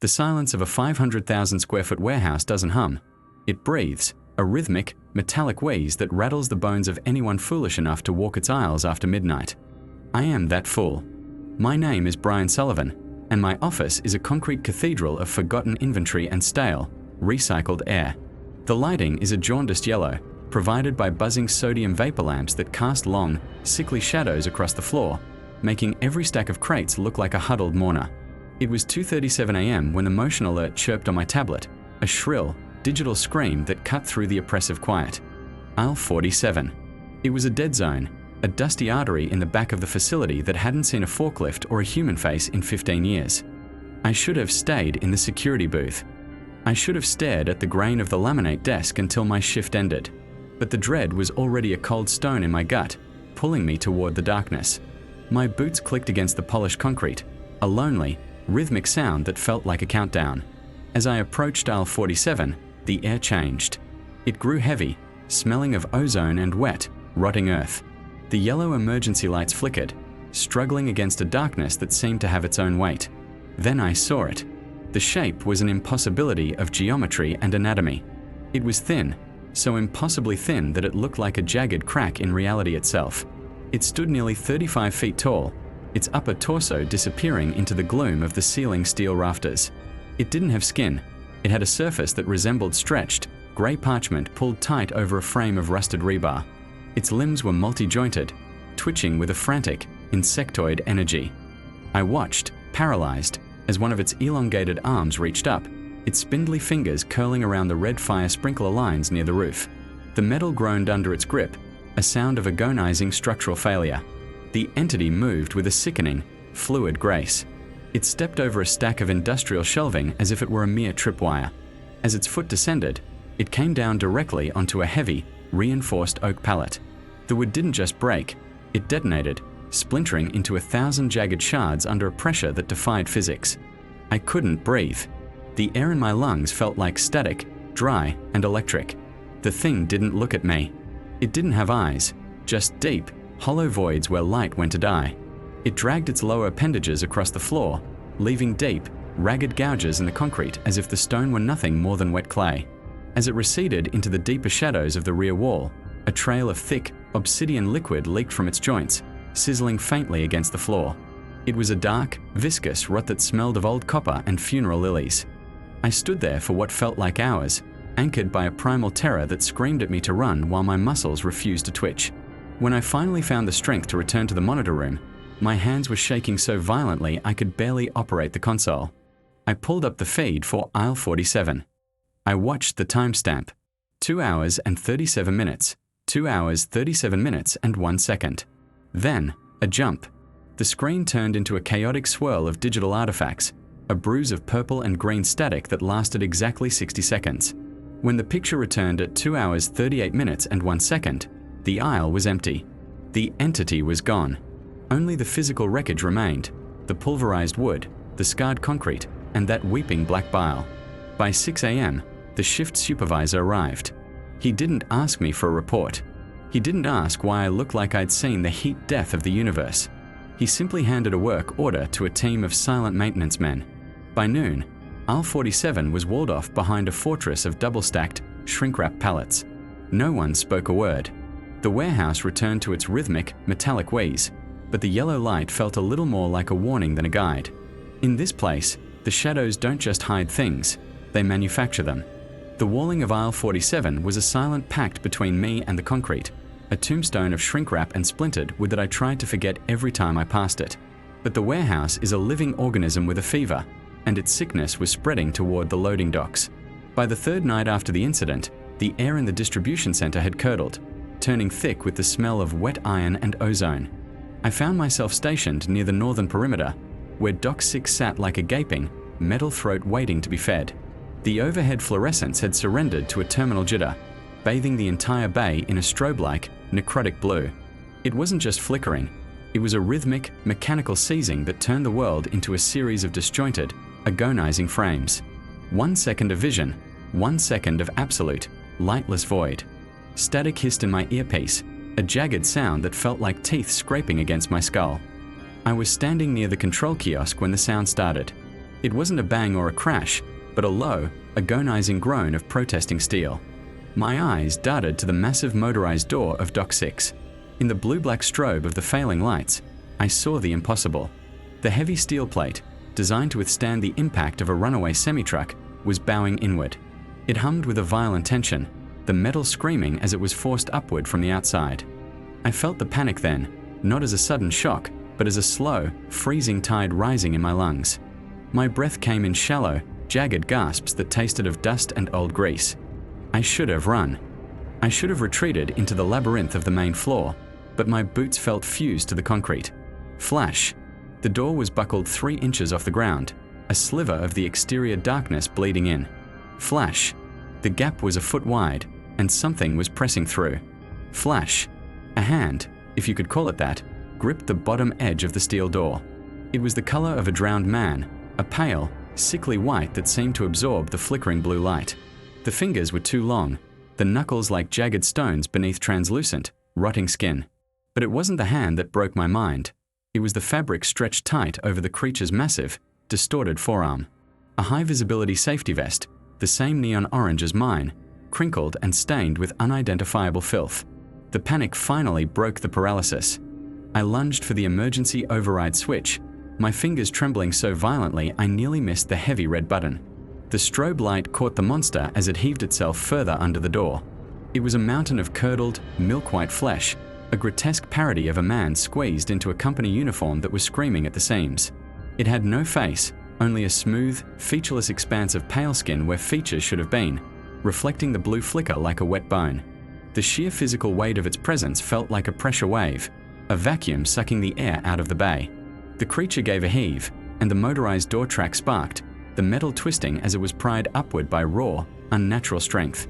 The silence of a 500,000 square foot warehouse doesn't hum. It breathes, a rhythmic, metallic wheeze that rattles the bones of anyone foolish enough to walk its aisles after midnight. I am that fool. My name is Brian Sullivan, and my office is a concrete cathedral of forgotten inventory and stale, recycled air. The lighting is a jaundiced yellow, provided by buzzing sodium vapor lamps that cast long, sickly shadows across the floor, making every stack of crates look like a huddled mourner. It was 2:37 a.m. when the motion alert chirped on my tablet, a shrill, digital scream that cut through the oppressive quiet. Aisle 47. It was a dead zone, a dusty artery in the back of the facility that hadn't seen a forklift or a human face in 15 years. I should have stayed in the security booth. I should have stared at the grain of the laminate desk until my shift ended. But the dread was already a cold stone in my gut, pulling me toward the darkness. My boots clicked against the polished concrete, a lonely, rhythmic sound that felt like a countdown. As I approached aisle 47, the air changed. It grew heavy, smelling of ozone and wet, rotting earth. The yellow emergency lights flickered, struggling against a darkness that seemed to have its own weight. Then I saw it. The shape was an impossibility of geometry and anatomy. It was thin, so impossibly thin that it looked like a jagged crack in reality itself. It stood nearly 35 feet tall, its upper torso disappearing into the gloom of the ceiling steel rafters. It didn't have skin. It had a surface that resembled stretched, grey parchment pulled tight over a frame of rusted rebar. Its limbs were multi-jointed, twitching with a frantic, insectoid energy. I watched, paralyzed, as one of its elongated arms reached up, its spindly fingers curling around the red fire sprinkler lines near the roof. The metal groaned under its grip, a sound of agonizing structural failure. The entity moved with a sickening, fluid grace. It stepped over a stack of industrial shelving as if it were a mere tripwire. As its foot descended, it came down directly onto a heavy, reinforced oak pallet. The wood didn't just break, it detonated, splintering into 1,000 jagged shards under a pressure that defied physics. I couldn't breathe. The air in my lungs felt like static, dry, and electric. The thing didn't look at me. It didn't have eyes, just deep, hollow voids where light went to die. It dragged its lower appendages across the floor, leaving deep, ragged gouges in the concrete as if the stone were nothing more than wet clay. As it receded into the deeper shadows of the rear wall, a trail of thick, obsidian liquid leaked from its joints, sizzling faintly against the floor. It was a dark, viscous rot that smelled of old copper and funeral lilies. I stood there for what felt like hours, anchored by a primal terror that screamed at me to run while my muscles refused to twitch. When I finally found the strength to return to the monitor room, my hands were shaking so violently I could barely operate the console. I pulled up the feed for aisle 47. I watched the timestamp. 2 hours and 37 minutes. 2 hours, 37 minutes and 1 second. Then, a jump. The screen turned into a chaotic swirl of digital artifacts, a bruise of purple and green static that lasted exactly 60 seconds. When the picture returned at 2 hours, 38 minutes and 1 second, the aisle was empty. The entity was gone. Only the physical wreckage remained, the pulverized wood, the scarred concrete, and that weeping black bile. By 6 a.m., the shift supervisor arrived. He didn't ask me for a report. He didn't ask why I looked like I'd seen the heat death of the universe. He simply handed a work order to a team of silent maintenance men. By noon, aisle 47 was walled off behind a fortress of double-stacked, shrink-wrap pallets. No one spoke a word. The warehouse returned to its rhythmic, metallic wheeze, but the yellow light felt a little more like a warning than a guide. In this place, the shadows don't just hide things, they manufacture them. The walling of aisle 47 was a silent pact between me and the concrete, a tombstone of shrink-wrap and splintered wood that I tried to forget every time I passed it. But the warehouse is a living organism with a fever, and its sickness was spreading toward the loading docks. By the third night after the incident, the air in the distribution center had curdled, turning thick with the smell of wet iron and ozone. I found myself stationed near the northern perimeter, where Dock 6 sat like a gaping, metal throat waiting to be fed. The overhead fluorescence had surrendered to a terminal jitter, bathing the entire bay in a strobe-like, necrotic blue. It wasn't just flickering, it was a rhythmic, mechanical seizing that turned the world into a series of disjointed, agonizing frames. 1 second of vision, 1 second of absolute, lightless void. Static hissed in my earpiece, a jagged sound that felt like teeth scraping against my skull. I was standing near the control kiosk when the sound started. It wasn't a bang or a crash, but a low, agonizing groan of protesting steel. My eyes darted to the massive motorized door of Dock 6. In the blue-black strobe of the failing lights, I saw the impossible. The heavy steel plate, designed to withstand the impact of a runaway semi-truck, was bowing inward. It hummed with a violent tension, the metal screaming as it was forced upward from the outside. I felt the panic then, not as a sudden shock, but as a slow, freezing tide rising in my lungs. My breath came in shallow, jagged gasps that tasted of dust and old grease. I should have run. I should have retreated into the labyrinth of the main floor, but my boots felt fused to the concrete. Flash! The door was buckled 3 inches off the ground, a sliver of the exterior darkness bleeding in. Flash! The gap was a foot wide, and something was pressing through. Flash! A hand, if you could call it that, gripped the bottom edge of the steel door. It was the color of a drowned man, a pale, sickly white that seemed to absorb the flickering blue light. The fingers were too long, the knuckles like jagged stones beneath translucent, rotting skin. But it wasn't the hand that broke my mind. It was the fabric stretched tight over the creature's massive, distorted forearm. A high-visibility safety vest, the same neon orange as mine, crinkled and stained with unidentifiable filth. The panic finally broke the paralysis. I lunged for the emergency override switch, my fingers trembling so violently I nearly missed the heavy red button. The strobe light caught the monster as it heaved itself further under the door. It was a mountain of curdled, milk-white flesh, a grotesque parody of a man squeezed into a company uniform that was screaming at the seams. It had no face, only a smooth, featureless expanse of pale skin where features should have been, reflecting the blue flicker like a wet bone. The sheer physical weight of its presence felt like a pressure wave, a vacuum sucking the air out of the bay. The creature gave a heave, and the motorized door track sparked, the metal twisting as it was pried upward by raw, unnatural strength.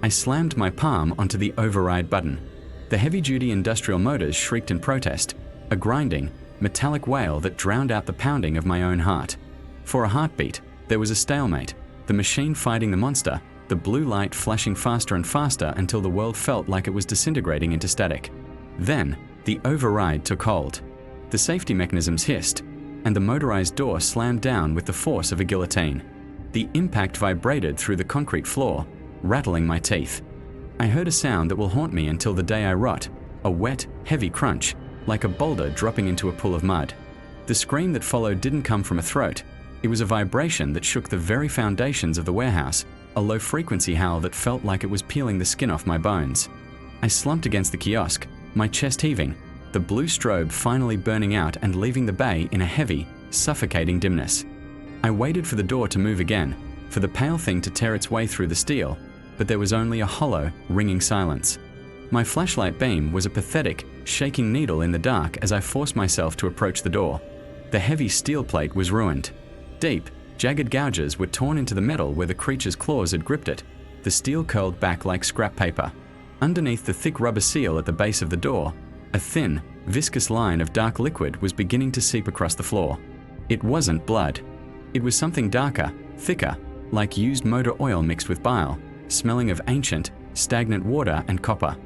I slammed my palm onto the override button. The heavy-duty industrial motors shrieked in protest, a grinding, metallic wail that drowned out the pounding of my own heart. For a heartbeat, there was a stalemate, the machine fighting the monster, the blue light flashing faster and faster until the world felt like it was disintegrating into static. Then, the override took hold. The safety mechanisms hissed, and the motorized door slammed down with the force of a guillotine. The impact vibrated through the concrete floor, rattling my teeth. I heard a sound that will haunt me until the day I rot, a wet, heavy crunch, like a boulder dropping into a pool of mud. The scream that followed didn't come from a throat. It was a vibration that shook the very foundations of the warehouse, a low-frequency howl that felt like it was peeling the skin off my bones. I slumped against the kiosk, my chest heaving, the blue strobe finally burning out and leaving the bay in a heavy, suffocating dimness. I waited for the door to move again, for the pale thing to tear its way through the steel, but there was only a hollow, ringing silence. My flashlight beam was a pathetic, shaking needle in the dark as I forced myself to approach the door. The heavy steel plate was ruined. Deep, jagged gouges were torn into the metal where the creature's claws had gripped it. The steel curled back like scrap paper. Underneath the thick rubber seal at the base of the door, a thin, viscous line of dark liquid was beginning to seep across the floor. It wasn't blood. It was something darker, thicker, like used motor oil mixed with bile, smelling of ancient, stagnant water and copper.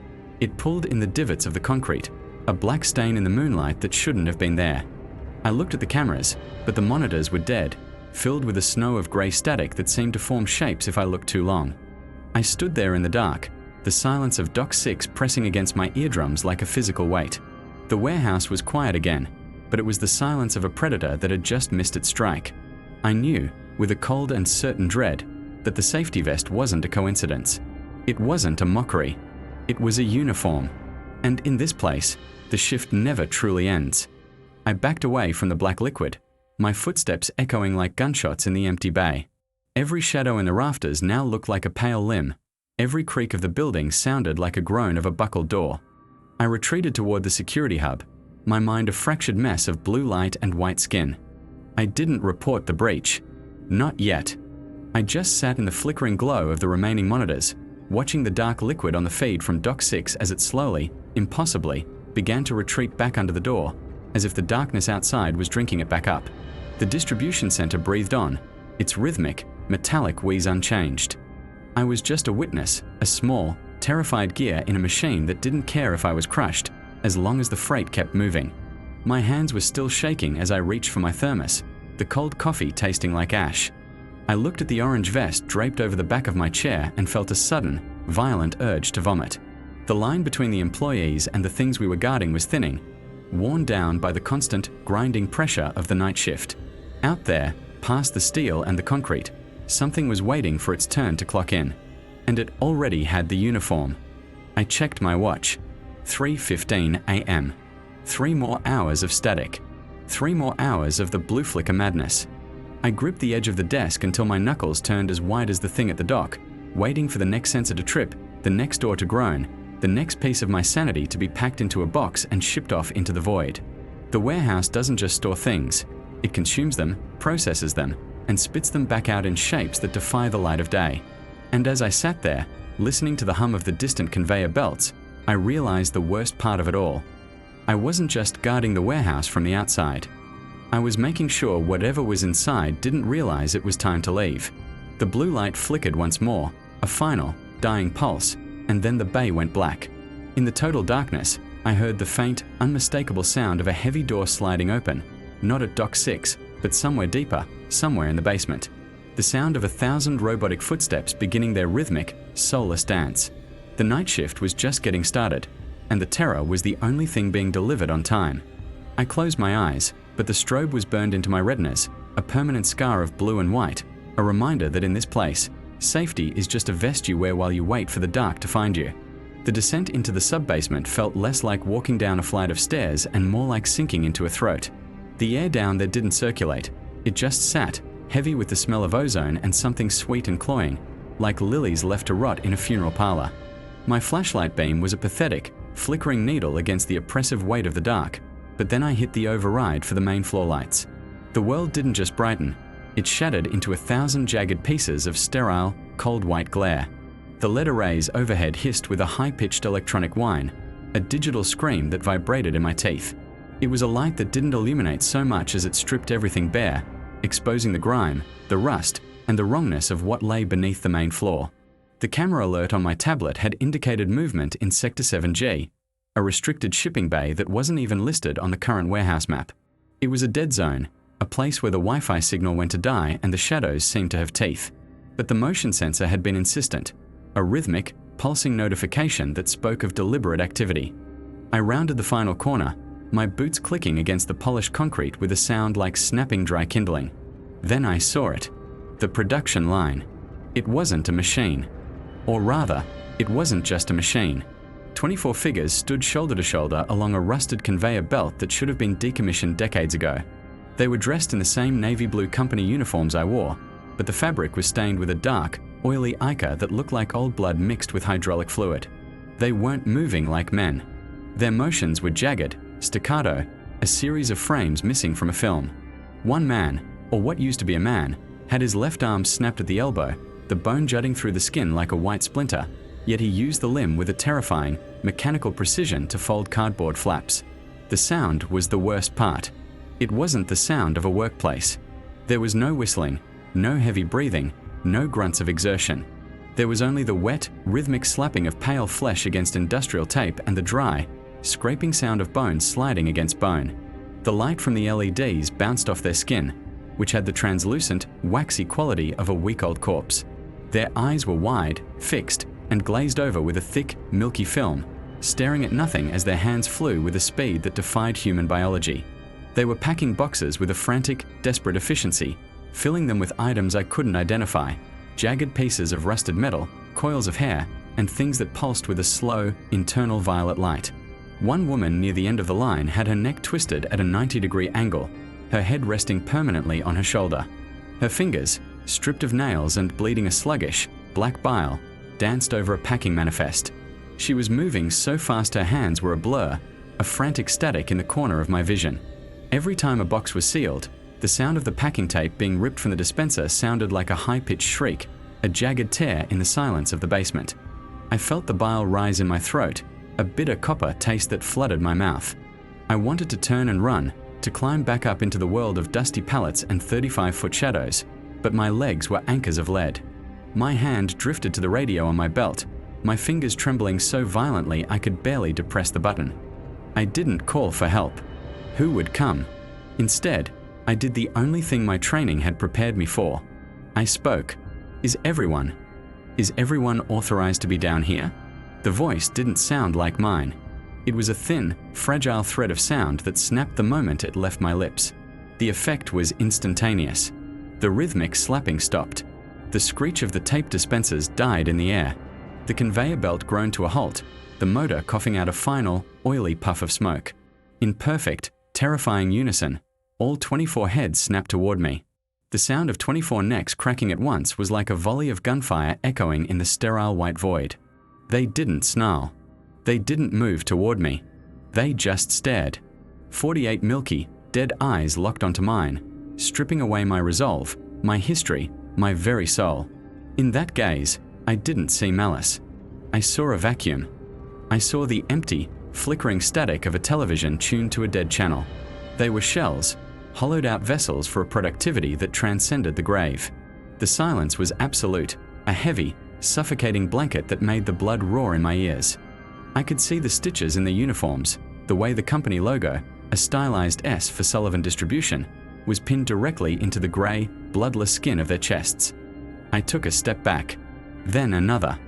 It pulled in the divots of the concrete, a black stain in the moonlight that shouldn't have been there. I looked at the cameras, but the monitors were dead, filled with a snow of grey static that seemed to form shapes if I looked too long. I stood there in the dark, the silence of Dock 6 pressing against my eardrums like a physical weight. The warehouse was quiet again, but it was the silence of a predator that had just missed its strike. I knew, with a cold and certain dread, that the safety vest wasn't a coincidence. It wasn't a mockery. It was a uniform. And in this place, the shift never truly ends. I backed away from the black liquid, my footsteps echoing like gunshots in the empty bay. Every shadow in the rafters now looked like a pale limb. Every creak of the building sounded like a groan of a buckled door. I retreated toward the security hub, my mind a fractured mess of blue light and white skin. I didn't report the breach. Not yet. I just sat in the flickering glow of the remaining monitors, watching the dark liquid on the feed from Dock 6 as it slowly, impossibly, began to retreat back under the door, as if the darkness outside was drinking it back up. The distribution center breathed on, its rhythmic, metallic wheeze unchanged. I was just a witness, a small, terrified gear in a machine that didn't care if I was crushed, as long as the freight kept moving. My hands were still shaking as I reached for my thermos, the cold coffee tasting like ash. I looked at the orange vest draped over the back of my chair and felt a sudden, violent urge to vomit. The line between the employees and the things we were guarding was thinning, worn down by the constant, grinding pressure of the night shift. Out there, past the steel and the concrete, something was waiting for its turn to clock in. And it already had the uniform. I checked my watch. 3:15 a.m. 3 more hours of static. 3 more hours of the blue flicker madness. I gripped the edge of the desk until my knuckles turned as white as the thing at the dock, waiting for the next sensor to trip, the next door to groan, the next piece of my sanity to be packed into a box and shipped off into the void. The warehouse doesn't just store things. It consumes them, processes them, and spits them back out in shapes that defy the light of day. And as I sat there, listening to the hum of the distant conveyor belts, I realized the worst part of it all. I wasn't just guarding the warehouse from the outside. I was making sure whatever was inside didn't realize it was time to leave. The blue light flickered once more, a final, dying pulse, and then the bay went black. In the total darkness, I heard the faint, unmistakable sound of a heavy door sliding open, not at Dock 6, but somewhere deeper, somewhere in the basement. The sound of 1,000 robotic footsteps beginning their rhythmic, soulless dance. The night shift was just getting started, and the terror was the only thing being delivered on time. I closed my eyes, but the strobe was burned into my retinas, a permanent scar of blue and white, a reminder that in this place, safety is just a vest you wear while you wait for the dark to find you. The descent into the sub-basement felt less like walking down a flight of stairs and more like sinking into a throat. The air down there didn't circulate. It just sat, heavy with the smell of ozone and something sweet and cloying, like lilies left to rot in a funeral parlor. My flashlight beam was a pathetic, flickering needle against the oppressive weight of the dark, but then I hit the override for the main floor lights. The world didn't just brighten, it shattered into 1,000 jagged pieces of sterile, cold white glare. The lead arrays overhead hissed with a high-pitched electronic whine, a digital scream that vibrated in my teeth. It was a light that didn't illuminate so much as it stripped everything bare, exposing the grime, the rust, and the wrongness of what lay beneath the main floor. The camera alert on my tablet had indicated movement in Sector 7G, a restricted shipping bay that wasn't even listed on the current warehouse map. It was a dead zone, a place where the Wi-Fi signal went to die and the shadows seemed to have teeth. But the motion sensor had been insistent, a rhythmic, pulsing notification that spoke of deliberate activity. I rounded the final corner, my boots clicking against the polished concrete with a sound like snapping dry kindling. Then I saw it. The production line. It wasn't a machine. Or rather, it wasn't just a machine. 24 figures stood shoulder to shoulder along a rusted conveyor belt that should have been decommissioned decades ago. They were dressed in the same navy blue company uniforms I wore, but the fabric was stained with a dark, oily ichor that looked like old blood mixed with hydraulic fluid. They weren't moving like men. Their motions were jagged, staccato, a series of frames missing from a film. One man, or what used to be a man, had his left arm snapped at the elbow, the bone jutting through the skin like a white splinter, yet he used the limb with a terrifying, mechanical precision to fold cardboard flaps. The sound was the worst part. It wasn't the sound of a workplace. There was no whistling, no heavy breathing, no grunts of exertion. There was only the wet, rhythmic slapping of pale flesh against industrial tape and the dry, scraping sound of bone sliding against bone. The light from the LEDs bounced off their skin, which had the translucent, waxy quality of a week-old corpse. Their eyes were wide, fixed, and glazed over with a thick, milky film, staring at nothing as their hands flew with a speed that defied human biology. They were packing boxes with a frantic, desperate efficiency, filling them with items I couldn't identify, jagged pieces of rusted metal, coils of hair, and things that pulsed with a slow, internal violet light. One woman near the end of the line had her neck twisted at a 90-degree angle, her head resting permanently on her shoulder. Her fingers, stripped of nails and bleeding a sluggish, black bile, danced over a packing manifest. She was moving so fast her hands were a blur, a frantic static in the corner of my vision. Every time a box was sealed, the sound of the packing tape being ripped from the dispenser sounded like a high-pitched shriek, a jagged tear in the silence of the basement. I felt the bile rise in my throat, a bitter copper taste that flooded my mouth. I wanted to turn and run, to climb back up into the world of dusty pallets and 35-foot shadows, but my legs were anchors of lead. My hand drifted to the radio on my belt, my fingers trembling so violently I could barely depress the button. I didn't call for help. Who would come? Instead, I did the only thing my training had prepared me for. I spoke. Is everyone authorized to be down here? The voice didn't sound like mine. It was a thin, fragile thread of sound that snapped the moment it left my lips. The effect was instantaneous. The rhythmic slapping stopped. The screech of the tape dispensers died in the air. The conveyor belt groaned to a halt, the motor coughing out a final, oily puff of smoke. In perfect, terrifying unison, all 24 heads snapped toward me. The sound of 24 necks cracking at once was like a volley of gunfire echoing in the sterile white void. They didn't snarl. They didn't move toward me. They just stared. 48 milky, dead eyes locked onto mine, stripping away my resolve, my history, my very soul. In that gaze, I didn't see malice. I saw a vacuum. I saw the empty, flickering static of a television tuned to a dead channel. They were shells, hollowed-out vessels for a productivity that transcended the grave. The silence was absolute, a heavy, suffocating blanket that made the blood roar in my ears. I could see the stitches in their uniforms, the way the company logo, a stylized S for Sullivan Distribution, was pinned directly into the grey, bloodless skin of their chests. I took a step back, then another.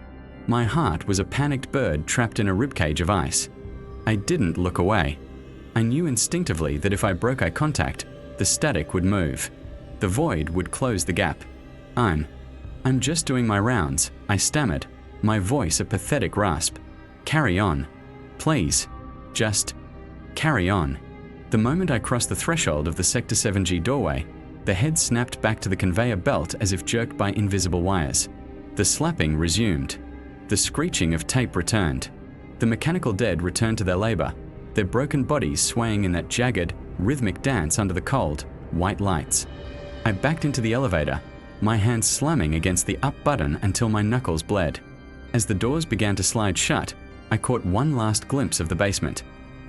My heart was a panicked bird trapped in a ribcage of ice. I didn't look away. I knew instinctively that if I broke eye contact, the static would move. The void would close the gap. I'm just doing my rounds, I stammered, my voice a pathetic rasp. Carry on. Please. Just carry on. The moment I crossed the threshold of the Sector 7G doorway, the head snapped back to the conveyor belt as if jerked by invisible wires. The slapping resumed. The screeching of tape returned. The mechanical dead returned to their labor, their broken bodies swaying in that jagged, rhythmic dance under the cold, white lights. I backed into the elevator, my hands slamming against the up button until my knuckles bled. As the doors began to slide shut, I caught one last glimpse of the basement.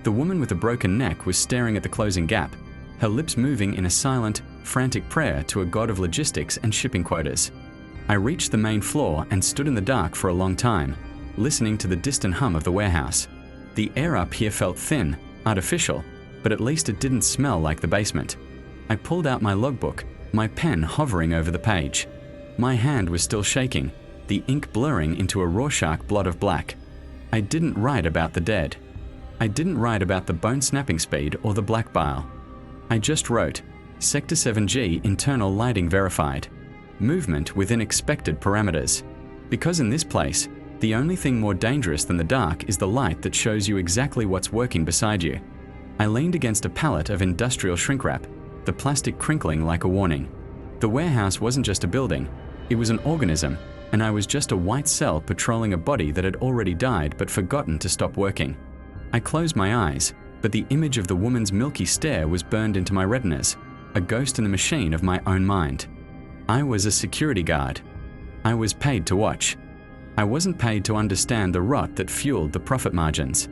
The woman with the broken neck was staring at the closing gap, her lips moving in a silent, frantic prayer to a god of logistics and shipping quotas. I reached the main floor and stood in the dark for a long time, listening to the distant hum of the warehouse. The air up here felt thin, artificial, but at least it didn't smell like the basement. I pulled out my logbook, my pen hovering over the page. My hand was still shaking, the ink blurring into a Rorschach blot of black. I didn't write about the dead. I didn't write about the bone-snapping speed or the black bile. I just wrote, Sector 7G internal lighting verified. Movement within expected parameters. Because in this place, the only thing more dangerous than the dark is the light that shows you exactly what's working beside you. I leaned against a pallet of industrial shrink wrap, the plastic crinkling like a warning. The warehouse wasn't just a building, it was an organism, and I was just a white cell patrolling a body that had already died but forgotten to stop working. I closed my eyes, but the image of the woman's milky stare was burned into my retinas, a ghost in the machine of my own mind. I was a security guard. I was paid to watch. I wasn't paid to understand the rot that fueled the profit margins.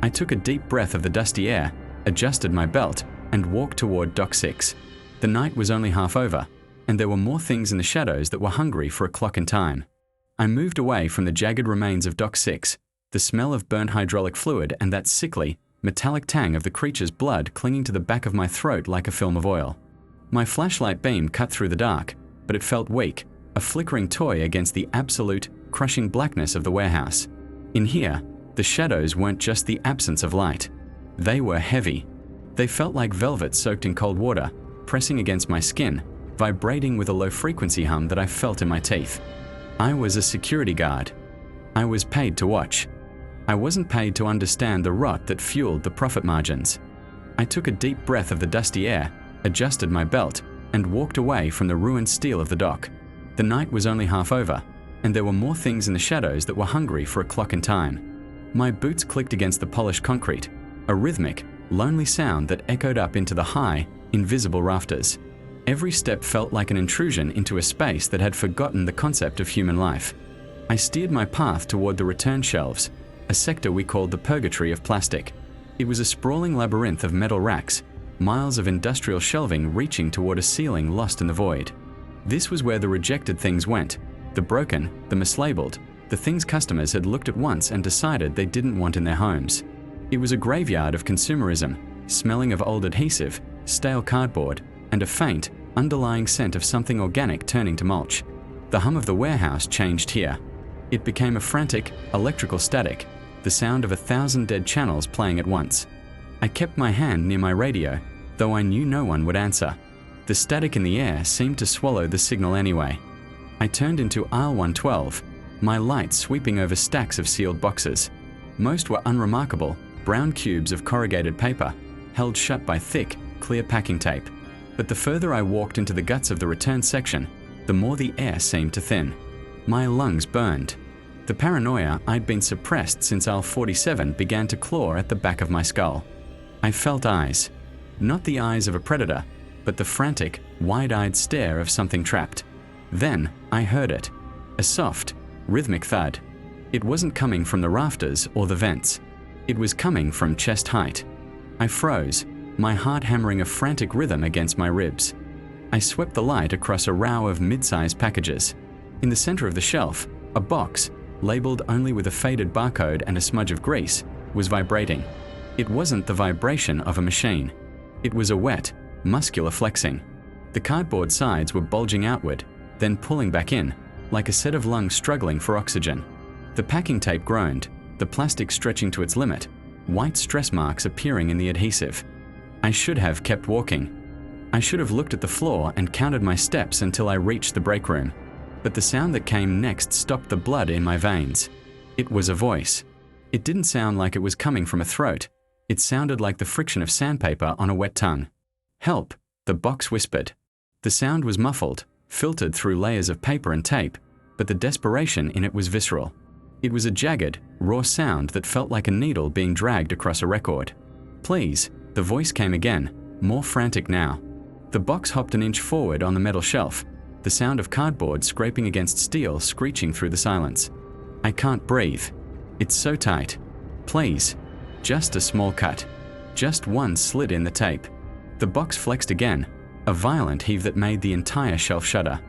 I took a deep breath of the dusty air, adjusted my belt, and walked toward Dock 6. The night was only half over, and there were more things in the shadows that were hungry for a clock in time. I moved away from the jagged remains of Dock 6, the smell of burnt hydraulic fluid and that sickly, metallic tang of the creature's blood clinging to the back of my throat like a film of oil. My flashlight beam cut through the dark, but it felt weak, a flickering toy against the absolute, crushing blackness of the warehouse. In here, the shadows weren't just the absence of light. They were heavy. They felt like velvet soaked in cold water, pressing against my skin, vibrating with a low-frequency hum that I felt in my teeth. I was a security guard. I was paid to watch. I wasn't paid to understand the rot that fueled the profit margins. I took a deep breath of the dusty air, adjusted my belt, and walked away from the ruined steel of the dock. The night was only half over, and there were more things in the shadows that were hungry for a clock in time. My boots clicked against the polished concrete, a rhythmic, lonely sound that echoed up into the high, invisible rafters. Every step felt like an intrusion into a space that had forgotten the concept of human life. I steered my path toward the return shelves, a sector we called the purgatory of plastic. It was a sprawling labyrinth of metal racks, miles of industrial shelving reaching toward a ceiling lost in the void. This was where the rejected things went, the broken, the mislabeled, the things customers had looked at once and decided they didn't want in their homes. It was a graveyard of consumerism, smelling of old adhesive, stale cardboard, and a faint, underlying scent of something organic turning to mulch. The hum of the warehouse changed here. It became a frantic, electrical static, the sound of 1,000 dead channels playing at once. I kept my hand near my radio, though I knew no one would answer. The static in the air seemed to swallow the signal anyway. I turned into aisle 112, my light sweeping over stacks of sealed boxes. Most were unremarkable, brown cubes of corrugated paper, held shut by thick, clear packing tape. But the further I walked into the guts of the return section, the more the air seemed to thin. My lungs burned. The paranoia I'd been suppressed since aisle 47 began to claw at the back of my skull. I felt eyes. Not the eyes of a predator, but the frantic, wide-eyed stare of something trapped. Then I heard it. A soft, rhythmic thud. It wasn't coming from the rafters or the vents. It was coming from chest height. I froze, my heart hammering a frantic rhythm against my ribs. I swept the light across a row of mid-sized packages. In the center of the shelf, a box, labeled only with a faded barcode and a smudge of grease, was vibrating. It wasn't the vibration of a machine. It was a wet, muscular flexing. The cardboard sides were bulging outward, then pulling back in, like a set of lungs struggling for oxygen. The packing tape groaned, the plastic stretching to its limit, white stress marks appearing in the adhesive. I should have kept walking. I should have looked at the floor and counted my steps until I reached the break room. But the sound that came next stopped the blood in my veins. It was a voice. It didn't sound like it was coming from a throat. It sounded like the friction of sandpaper on a wet tongue. "Help," the box whispered. The sound was muffled, filtered through layers of paper and tape, but the desperation in it was visceral. It was a jagged, raw sound that felt like a needle being dragged across a record. "Please," the voice came again, more frantic now. The box hopped an inch forward on the metal shelf, the sound of cardboard scraping against steel screeching through the silence. "I can't breathe. It's so tight. Please." Just a small cut. Just one slit in the tape. The box flexed again, a violent heave that made the entire shelf shudder.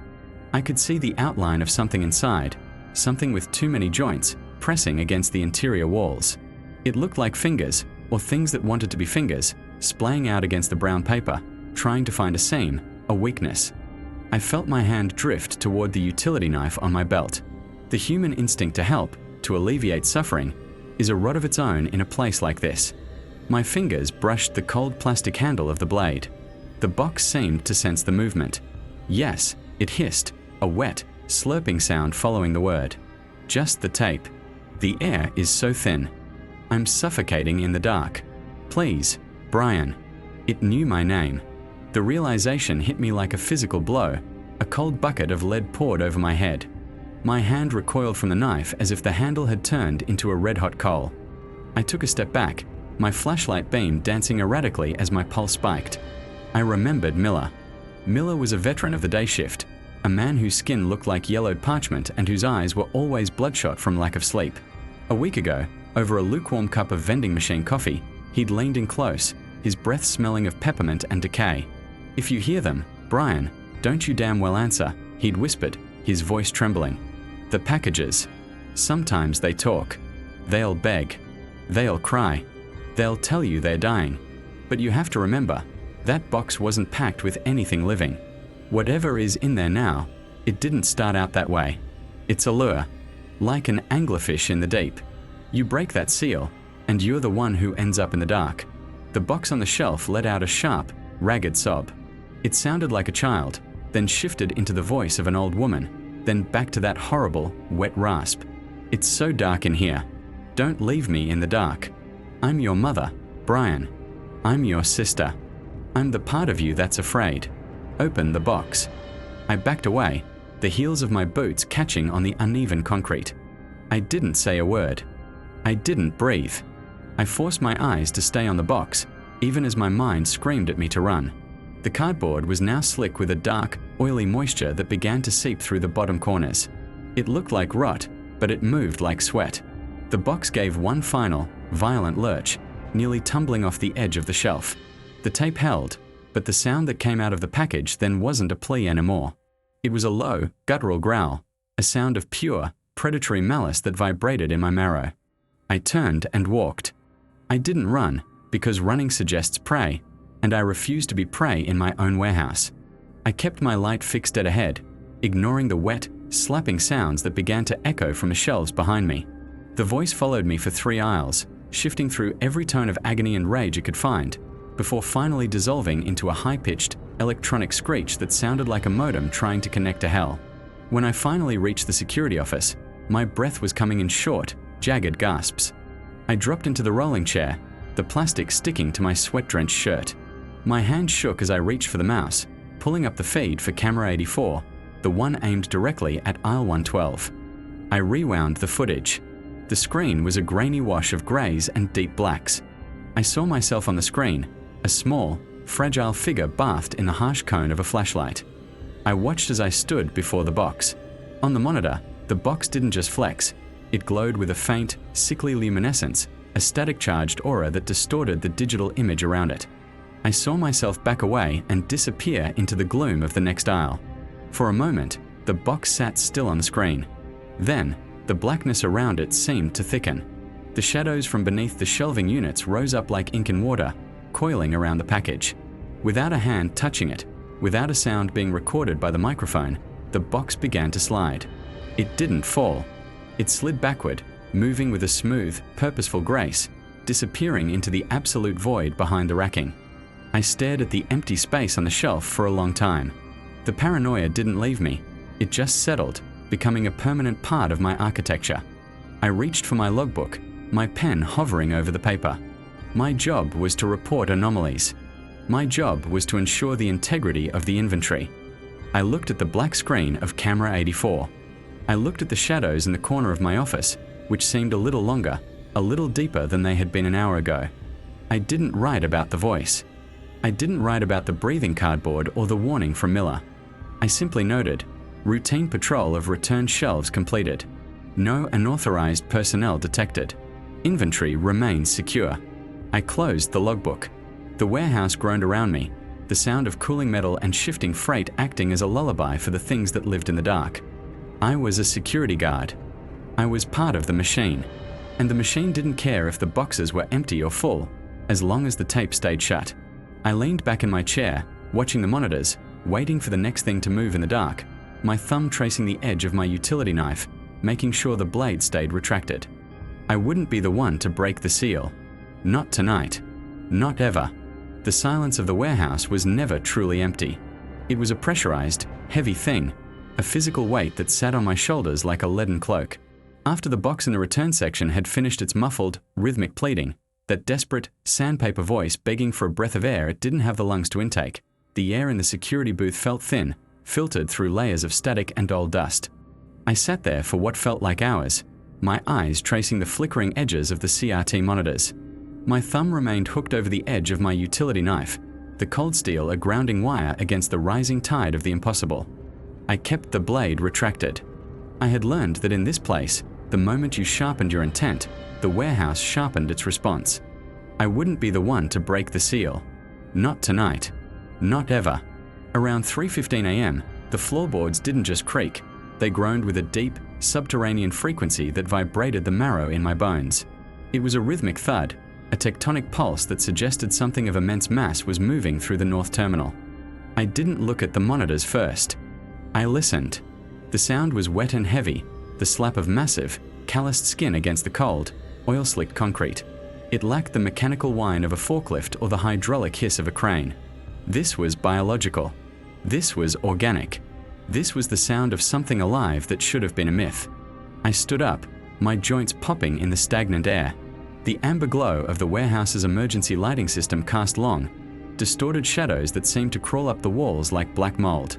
I could see the outline of something inside, something with too many joints, pressing against the interior walls. It looked like fingers, or things that wanted to be fingers, splaying out against the brown paper, trying to find a seam, a weakness. I felt my hand drift toward the utility knife on my belt. The human instinct to help, to alleviate suffering, is a rod of its own in a place like this. My fingers brushed the cold plastic handle of the blade. The box seemed to sense the movement. Yes, it hissed, a wet, slurping sound following the word. Just the tape. The air is so thin. I'm suffocating in the dark. "Please, Brian." It knew my name. The realization hit me like a physical blow, a cold bucket of lead poured over my head. My hand recoiled from the knife as if the handle had turned into a red-hot coal. I took a step back, my flashlight beam dancing erratically as my pulse spiked. I remembered Miller. Miller was a veteran of the day shift, a man whose skin looked like yellowed parchment and whose eyes were always bloodshot from lack of sleep. A week ago, over a lukewarm cup of vending machine coffee, he'd leaned in close, his breath smelling of peppermint and decay. "If you hear them, Brian, don't you damn well answer," he'd whispered, his voice trembling. "The packages. Sometimes they talk. They'll beg. They'll cry. They'll tell you they're dying. But you have to remember, that box wasn't packed with anything living. Whatever is in there now, it didn't start out that way. It's a lure, like an anglerfish in the deep. You break that seal, and you're the one who ends up in the dark." The box on the shelf let out a sharp, ragged sob. It sounded like a child, then shifted into the voice of an old woman, then back to that horrible, wet rasp. "It's so dark in here. Don't leave me in the dark. I'm your mother, Brian. I'm your sister. I'm the part of you that's afraid. Open the box." I backed away, the heels of my boots catching on the uneven concrete. I didn't say a word. I didn't breathe. I forced my eyes to stay on the box, even as my mind screamed at me to run. The cardboard was now slick with a dark, oily moisture that began to seep through the bottom corners. It looked like rot, but it moved like sweat. The box gave one final, violent lurch, nearly tumbling off the edge of the shelf. The tape held, but the sound that came out of the package then wasn't a plea anymore. It was a low, guttural growl, a sound of pure, predatory malice that vibrated in my marrow. I turned and walked. I didn't run, because running suggests prey. and I refused to be prey in my own warehouse. I kept my light fixed dead ahead, ignoring the wet, slapping sounds that began to echo from the shelves behind me. The voice followed me for 3 aisles, shifting through every tone of agony and rage it could find, before finally dissolving into a high-pitched, electronic screech that sounded like a modem trying to connect to hell. When I finally reached the security office, my breath was coming in short, jagged gasps. I dropped into the rolling chair, the plastic sticking to my sweat-drenched shirt. My hand shook as I reached for the mouse, pulling up the feed for camera 84, the one aimed directly at aisle 112. I rewound the footage. The screen was a grainy wash of greys and deep blacks. I saw myself on the screen, a small, fragile figure bathed in the harsh cone of a flashlight. I watched as I stood before the box. On the monitor, the box didn't just flex. It glowed with a faint, sickly luminescence, a static-charged aura that distorted the digital image around it. I saw myself back away and disappear into the gloom of the next aisle. For a moment, the box sat still on the screen. Then, the blackness around it seemed to thicken. The shadows from beneath the shelving units rose up like ink and water, coiling around the package. Without a hand touching it, without a sound being recorded by the microphone, the box began to slide. It didn't fall. It slid backward, moving with a smooth, purposeful grace, disappearing into the absolute void behind the racking. I stared at the empty space on the shelf for a long time. The paranoia didn't leave me. It just settled, becoming a permanent part of my architecture. I reached for my logbook, my pen hovering over the paper. My job was to report anomalies. My job was to ensure the integrity of the inventory. I looked at the black screen of camera 84. I looked at the shadows in the corner of my office, which seemed a little longer, a little deeper than they had been an hour ago. I didn't write about the voice. I didn't write about the breathing cardboard or the warning from Miller. I simply noted, routine patrol of returned shelves completed. No unauthorized personnel detected. Inventory remains secure. I closed the logbook. The warehouse groaned around me, the sound of cooling metal and shifting freight acting as a lullaby for the things that lived in the dark. I was a security guard. I was part of the machine. And the machine didn't care if the boxes were empty or full, as long as the tape stayed shut. I leaned back in my chair, watching the monitors, waiting for the next thing to move in the dark, my thumb tracing the edge of my utility knife, making sure the blade stayed retracted. I wouldn't be the one to break the seal. Not tonight. Not ever. The silence of the warehouse was never truly empty. It was a pressurized, heavy thing, a physical weight that sat on my shoulders like a leaden cloak. After the box in the return section had finished its muffled, rhythmic pleading, that desperate, sandpaper voice begging for a breath of air it didn't have the lungs to intake, the air in the security booth felt thin, filtered through layers of static and old dust. I sat there for what felt like hours, my eyes tracing the flickering edges of the CRT monitors. My thumb remained hooked over the edge of my utility knife, the cold steel a grounding wire against the rising tide of the impossible. I kept the blade retracted. I had learned that in this place, the moment you sharpened your intent, the warehouse sharpened its response. I wouldn't be the one to break the seal. Not tonight. Not ever. Around 3:15 a.m., the floorboards didn't just creak, they groaned with a deep, subterranean frequency that vibrated the marrow in my bones. It was a rhythmic thud, a tectonic pulse that suggested something of immense mass was moving through the north terminal. I didn't look at the monitors first. I listened. The sound was wet and heavy, the slap of massive, calloused skin against the cold, oil-slicked concrete. It lacked the mechanical whine of a forklift or the hydraulic hiss of a crane. This was biological. This was organic. This was the sound of something alive that should have been a myth. I stood up, my joints popping in the stagnant air. The amber glow of the warehouse's emergency lighting system cast long, distorted shadows that seemed to crawl up the walls like black mold.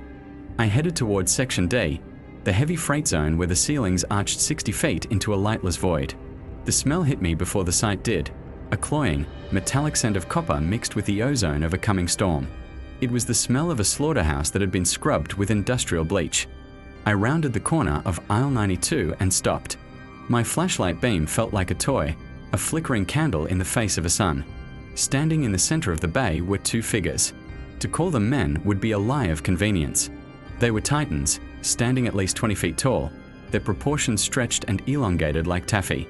I headed towards Section D, the heavy freight zone where the ceilings arched 60 feet into a lightless void. The smell hit me before the sight did, a cloying, metallic scent of copper mixed with the ozone of a coming storm. It was the smell of a slaughterhouse that had been scrubbed with industrial bleach. I rounded the corner of aisle 92 and stopped. My flashlight beam felt like a toy, a flickering candle in the face of a sun. Standing in the center of the bay were two figures. To call them men would be a lie of convenience. They were titans, standing at least 20 feet tall, their proportions stretched and elongated like taffy.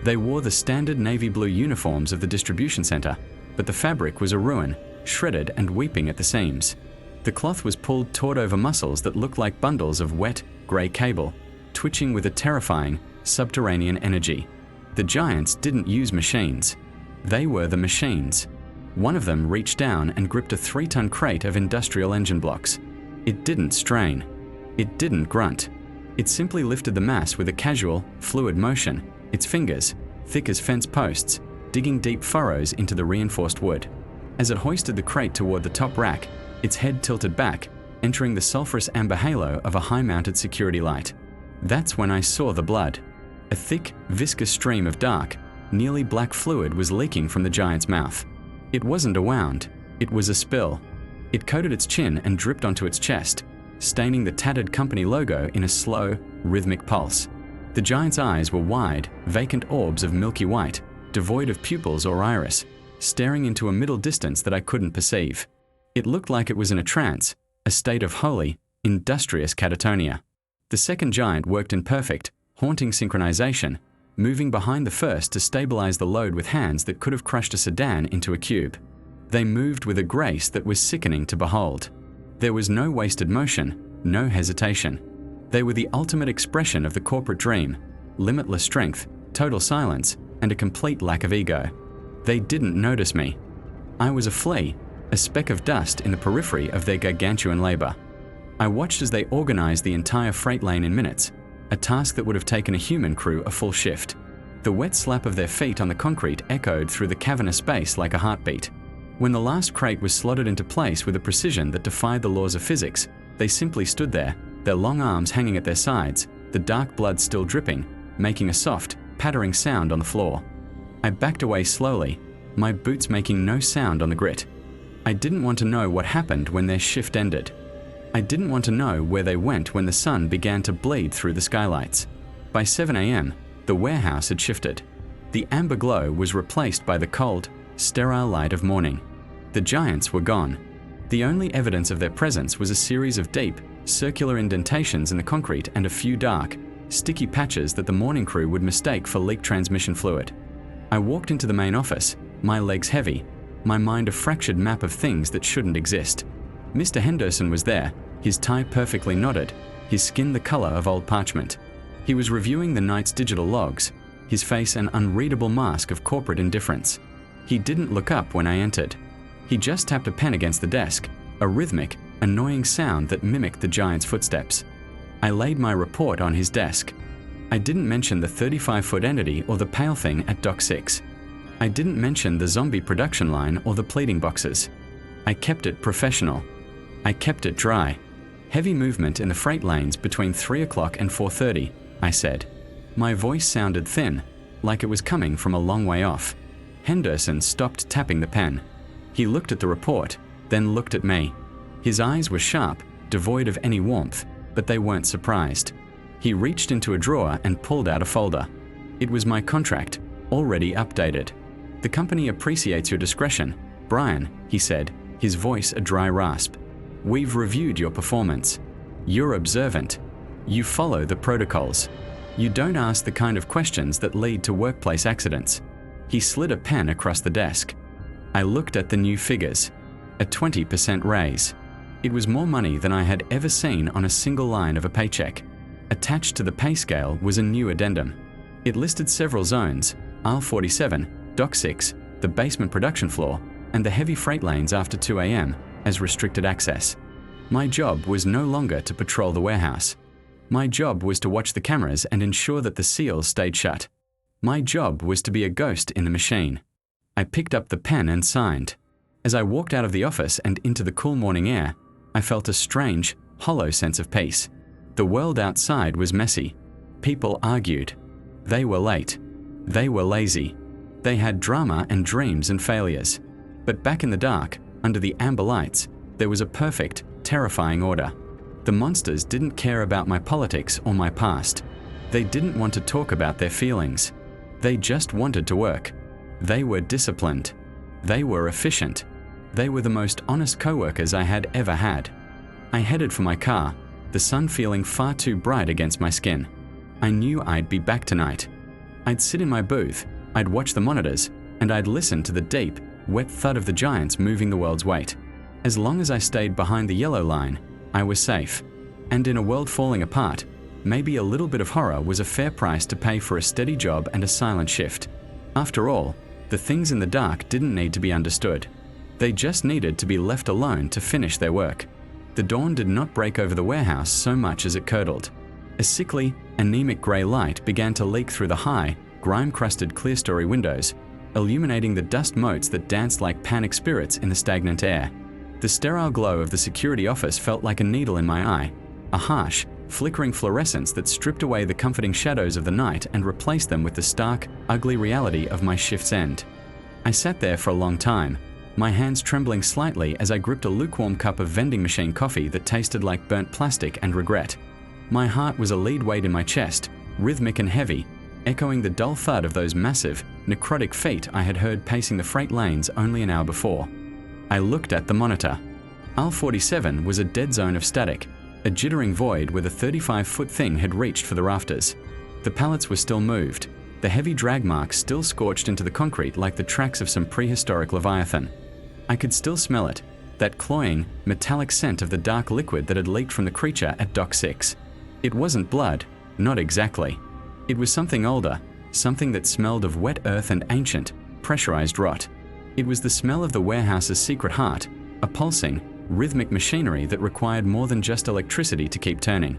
They wore the standard navy blue uniforms of the distribution center, but the fabric was a ruin, shredded and weeping at the seams. The cloth was pulled taut over muscles that looked like bundles of wet, grey cable, twitching with a terrifying, subterranean energy. The giants didn't use machines. They were the machines. One of them reached down and gripped a 3-ton crate of industrial engine blocks. It didn't strain. It didn't grunt. It simply lifted the mass with a casual, fluid motion, its fingers, thick as fence posts, digging deep furrows into the reinforced wood. As it hoisted the crate toward the top rack, its head tilted back, entering the sulphurous amber halo of a high-mounted security light. That's when I saw the blood. A thick, viscous stream of dark, nearly black fluid was leaking from the giant's mouth. It wasn't a wound, it was a spill. It coated its chin and dripped onto its chest, staining the tattered company logo in a slow, rhythmic pulse. The giant's eyes were wide, vacant orbs of milky white, devoid of pupils or iris, staring into a middle distance that I couldn't perceive. It looked like it was in a trance, a state of holy, industrious catatonia. The second giant worked in perfect, haunting synchronization, moving behind the first to stabilize the load with hands that could have crushed a sedan into a cube. They moved with a grace that was sickening to behold. There was no wasted motion, no hesitation. They were the ultimate expression of the corporate dream, limitless strength, total silence, and a complete lack of ego. They didn't notice me. I was a flea, a speck of dust in the periphery of their gargantuan labor. I watched as they organized the entire freight lane in minutes, a task that would have taken a human crew a full shift. The wet slap of their feet on the concrete echoed through the cavernous space like a heartbeat. When the last crate was slotted into place with a precision that defied the laws of physics, they simply stood there, their long arms hanging at their sides, the dark blood still dripping, making a soft, pattering sound on the floor. I backed away slowly, my boots making no sound on the grit. I didn't want to know what happened when their shift ended. I didn't want to know where they went when the sun began to bleed through the skylights. By 7 a.m., the warehouse had shifted. The amber glow was replaced by the cold, sterile light of morning. The giants were gone. The only evidence of their presence was a series of deep, circular indentations in the concrete and a few dark, sticky patches that the morning crew would mistake for leak transmission fluid. I walked into the main office, my legs heavy, my mind a fractured map of things that shouldn't exist. Mr. Henderson was there, his tie perfectly knotted, his skin the color of old parchment. He was reviewing the night's digital logs, his face an unreadable mask of corporate indifference. He didn't look up when I entered. He just tapped a pen against the desk, a rhythmic, annoying sound that mimicked the giant's footsteps. I laid my report on his desk. I didn't mention the 35-foot entity or the pale thing at Dock 6. I didn't mention the zombie production line or the pleading boxes. I kept it professional. I kept it dry. Heavy movement in the freight lanes between 3 o'clock and 4:30, I said. My voice sounded thin, like it was coming from a long way off. Henderson stopped tapping the pen. He looked at the report, then looked at me. His eyes were sharp, devoid of any warmth, but they weren't surprised. He reached into a drawer and pulled out a folder. It was my contract, already updated. "The company appreciates your discretion, Brian," he said, his voice a dry rasp. "We've reviewed your performance. You're observant. You follow the protocols. You don't ask the kind of questions that lead to workplace accidents." He slid a pen across the desk. I looked at the new figures. A 20% raise. It was more money than I had ever seen on a single line of a paycheck. Attached to the pay scale was a new addendum. It listed several zones, aisle 47, Dock 6, the basement production floor, and the heavy freight lanes after 2 a.m. as restricted access. My job was no longer to patrol the warehouse. My job was to watch the cameras and ensure that the seals stayed shut. My job was to be a ghost in the machine. I picked up the pen and signed. As I walked out of the office and into the cool morning air, I felt a strange, hollow sense of peace. The world outside was messy. People argued. They were late. They were lazy. They had drama and dreams and failures. But back in the dark, under the amber lights, there was a perfect, terrifying order. The monsters didn't care about my politics or my past. They didn't want to talk about their feelings. They just wanted to work. They were disciplined. They were efficient. They were the most honest coworkers I had ever had. I headed for my car, the sun feeling far too bright against my skin. I knew I'd be back tonight. I'd sit in my booth, I'd watch the monitors, and I'd listen to the deep, wet thud of the giants moving the world's weight. As long as I stayed behind the yellow line, I was safe. And in a world falling apart, maybe a little bit of horror was a fair price to pay for a steady job and a silent shift. After all, the things in the dark didn't need to be understood. They just needed to be left alone to finish their work. The dawn did not break over the warehouse so much as it curdled. A sickly, anemic grey light began to leak through the high, grime-crusted clerestory windows, illuminating the dust motes that danced like panic spirits in the stagnant air. The sterile glow of the security office felt like a needle in my eye, a harsh, flickering fluorescence that stripped away the comforting shadows of the night and replaced them with the stark, ugly reality of my shift's end. I sat there for a long time, my hands trembling slightly as I gripped a lukewarm cup of vending machine coffee that tasted like burnt plastic and regret. My heart was a lead weight in my chest, rhythmic and heavy, echoing the dull thud of those massive, necrotic feet I had heard pacing the freight lanes only an hour before. I looked at the monitor. Aisle 47 was a dead zone of static, a jittering void where the 35-foot thing had reached for the rafters. The pallets were still moved, the heavy drag marks still scorched into the concrete like the tracks of some prehistoric leviathan. I could still smell it, that cloying, metallic scent of the dark liquid that had leaked from the creature at Dock 6. It wasn't blood, not exactly. It was something older, something that smelled of wet earth and ancient, pressurized rot. It was the smell of the warehouse's secret heart, a pulsing, rhythmic machinery that required more than just electricity to keep turning.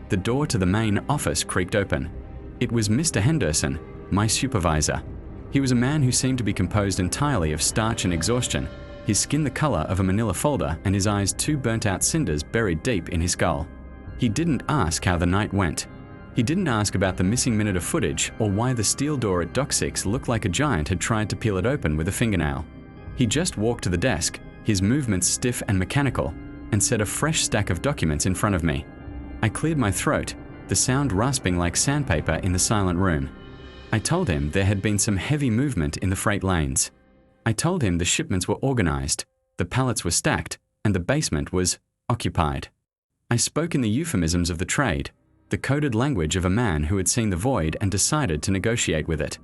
The door to the main office creaked open. It was Mr. Henderson, my supervisor. He was a man who seemed to be composed entirely of starch and exhaustion, his skin the color of a manila folder and his eyes two burnt-out cinders buried deep in his skull. He didn't ask how the night went. He didn't ask about the missing minute of footage or why the steel door at Dock 6 looked like a giant had tried to peel it open with a fingernail. He just walked to the desk, his movements stiff and mechanical, and set a fresh stack of documents in front of me. I cleared my throat, the sound rasping like sandpaper in the silent room. I told him there had been some heavy movement in the freight lanes. I told him the shipments were organized, the pallets were stacked, and the basement was occupied. I spoke in the euphemisms of the trade, the coded language of a man who had seen the void and decided to negotiate with it.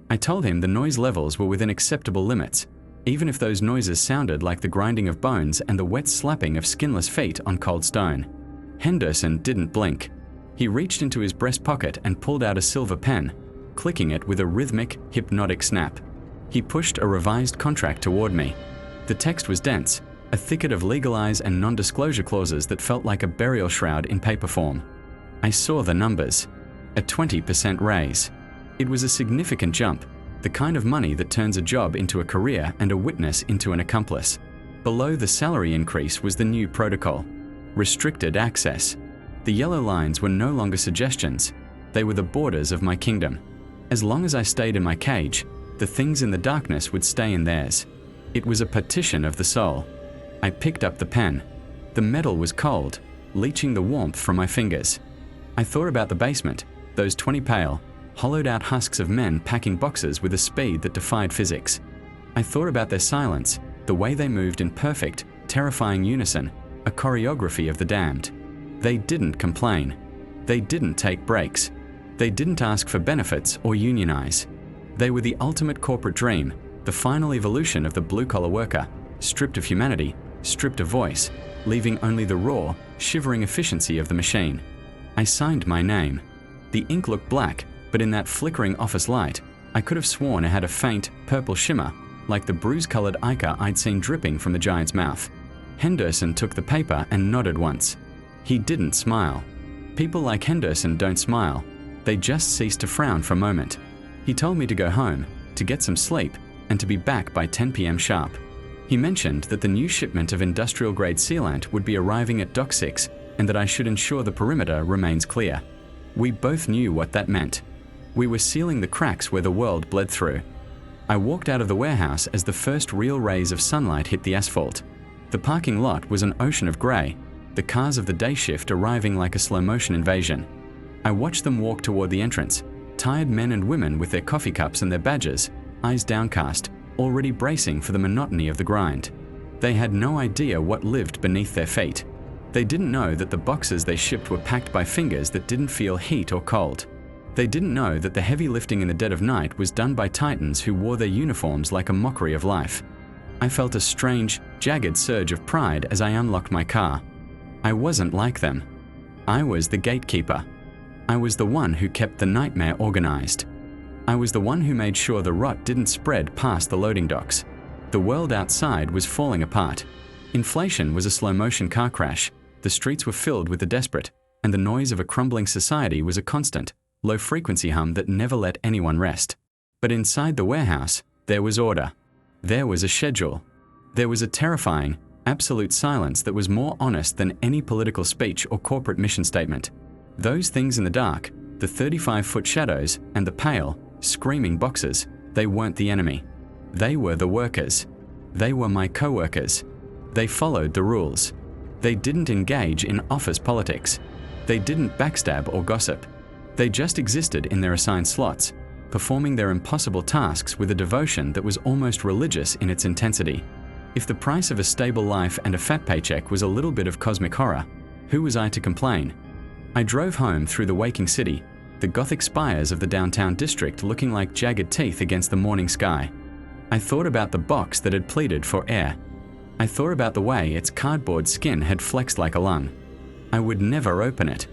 I told him the noise levels were within acceptable limits, even if those noises sounded like the grinding of bones and the wet slapping of skinless feet on cold stone. Henderson didn't blink. He reached into his breast pocket and pulled out a silver pen, clicking it with a rhythmic, hypnotic snap. He pushed a revised contract toward me. The text was dense, a thicket of legalize and non-disclosure clauses that felt like a burial shroud in paper form. I saw the numbers. A 20% raise. It was a significant jump, the kind of money that turns a job into a career and a witness into an accomplice. Below the salary increase was the new protocol. Restricted access. The yellow lines were no longer suggestions. They were the borders of my kingdom. As long as I stayed in my cage, the things in the darkness would stay in theirs. It was a partition of the soul. I picked up the pen. The metal was cold, leaching the warmth from my fingers. I thought about the basement, those 20 pale, hollowed-out husks of men packing boxes with a speed that defied physics. I thought about their silence, the way they moved in perfect, terrifying unison, a choreography of the damned. They didn't complain. They didn't take breaks. They didn't ask for benefits or unionize. They were the ultimate corporate dream, the final evolution of the blue-collar worker, stripped of humanity, stripped of voice, leaving only the raw, shivering efficiency of the machine. I signed my name. The ink looked black, but in that flickering office light, I could have sworn it had a faint, purple shimmer, like the bruise-colored ichor I'd seen dripping from the giant's mouth. Henderson took the paper and nodded once. He didn't smile. People like Henderson don't smile. They just cease to frown for a moment. He told me to go home, to get some sleep, and to be back by 10 p.m. sharp. He mentioned that the new shipment of industrial-grade sealant would be arriving at Dock 6 and that I should ensure the perimeter remains clear. We both knew what that meant. We were sealing the cracks where the world bled through. I walked out of the warehouse as the first real rays of sunlight hit the asphalt. The parking lot was an ocean of grey, the cars of the day shift arriving like a slow-motion invasion. I watched them walk toward the entrance, tired men and women with their coffee cups and their badges, eyes downcast, already bracing for the monotony of the grind. They had no idea what lived beneath their feet. They didn't know that the boxes they shipped were packed by fingers that didn't feel heat or cold. They didn't know that the heavy lifting in the dead of night was done by titans who wore their uniforms like a mockery of life. I felt a strange, jagged surge of pride as I unlocked my car. I wasn't like them. I was the gatekeeper. I was the one who kept the nightmare organized. I was the one who made sure the rot didn't spread past the loading docks. The world outside was falling apart. Inflation was a slow-motion car crash. The streets were filled with the desperate, and the noise of a crumbling society was a constant, low-frequency hum that never let anyone rest. But inside the warehouse, there was order. There was a schedule. There was a terrifying, absolute silence that was more honest than any political speech or corporate mission statement. Those things in the dark, the 35-foot shadows and the pale, screaming boxes, they weren't the enemy. They were the workers. They were my co-workers. They followed the rules. They didn't engage in office politics. They didn't backstab or gossip. They just existed in their assigned slots, performing their impossible tasks with a devotion that was almost religious in its intensity. If the price of a stable life and a fat paycheck was a little bit of cosmic horror, who was I to complain? I drove home through the waking city, the Gothic spires of the downtown district looking like jagged teeth against the morning sky. I thought about the box that had pleaded for air. I thought about the way its cardboard skin had flexed like a lung. I would never open it.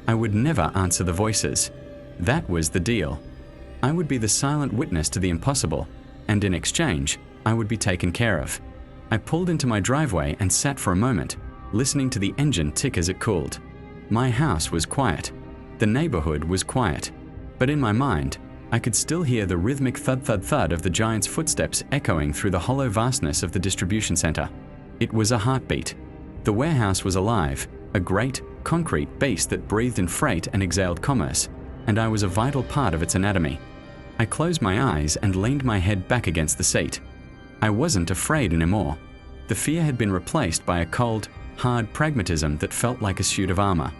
I would never answer the voices. That was the deal. I would be the silent witness to the impossible, and in exchange, I would be taken care of. I pulled into my driveway and sat for a moment, listening to the engine tick as it cooled. My house was quiet. The neighborhood was quiet. But in my mind, I could still hear the rhythmic thud-thud-thud of the giant's footsteps echoing through the hollow vastness of the distribution center. It was a heartbeat. The warehouse was alive, a great, concrete beast that breathed in freight and exhaled commerce, and I was a vital part of its anatomy. I closed my eyes and leaned my head back against the seat. I wasn't afraid anymore. The fear had been replaced by a cold, hard pragmatism that felt like a suit of armor.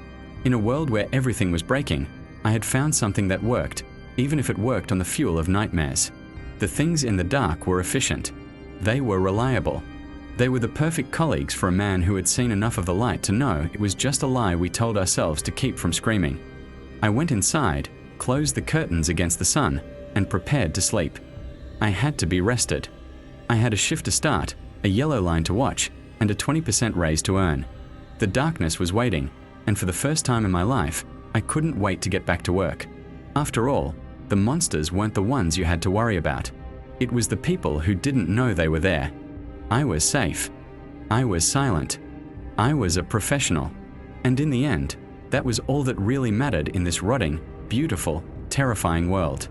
In a world where everything was breaking, I had found something that worked, even if it worked on the fuel of nightmares. The things in the dark were efficient. They were reliable. They were the perfect colleagues for a man who had seen enough of the light to know it was just a lie we told ourselves to keep from screaming. I went inside, closed the curtains against the sun, and prepared to sleep. I had to be rested. I had a shift to start, a yellow line to watch, and a 20% raise to earn. The darkness was waiting, and for the first time in my life, I couldn't wait to get back to work. After all, the monsters weren't the ones you had to worry about. It was the people who didn't know they were there. I was safe. I was silent. I was a professional. And in the end, that was all that really mattered in this rotting, beautiful, terrifying world.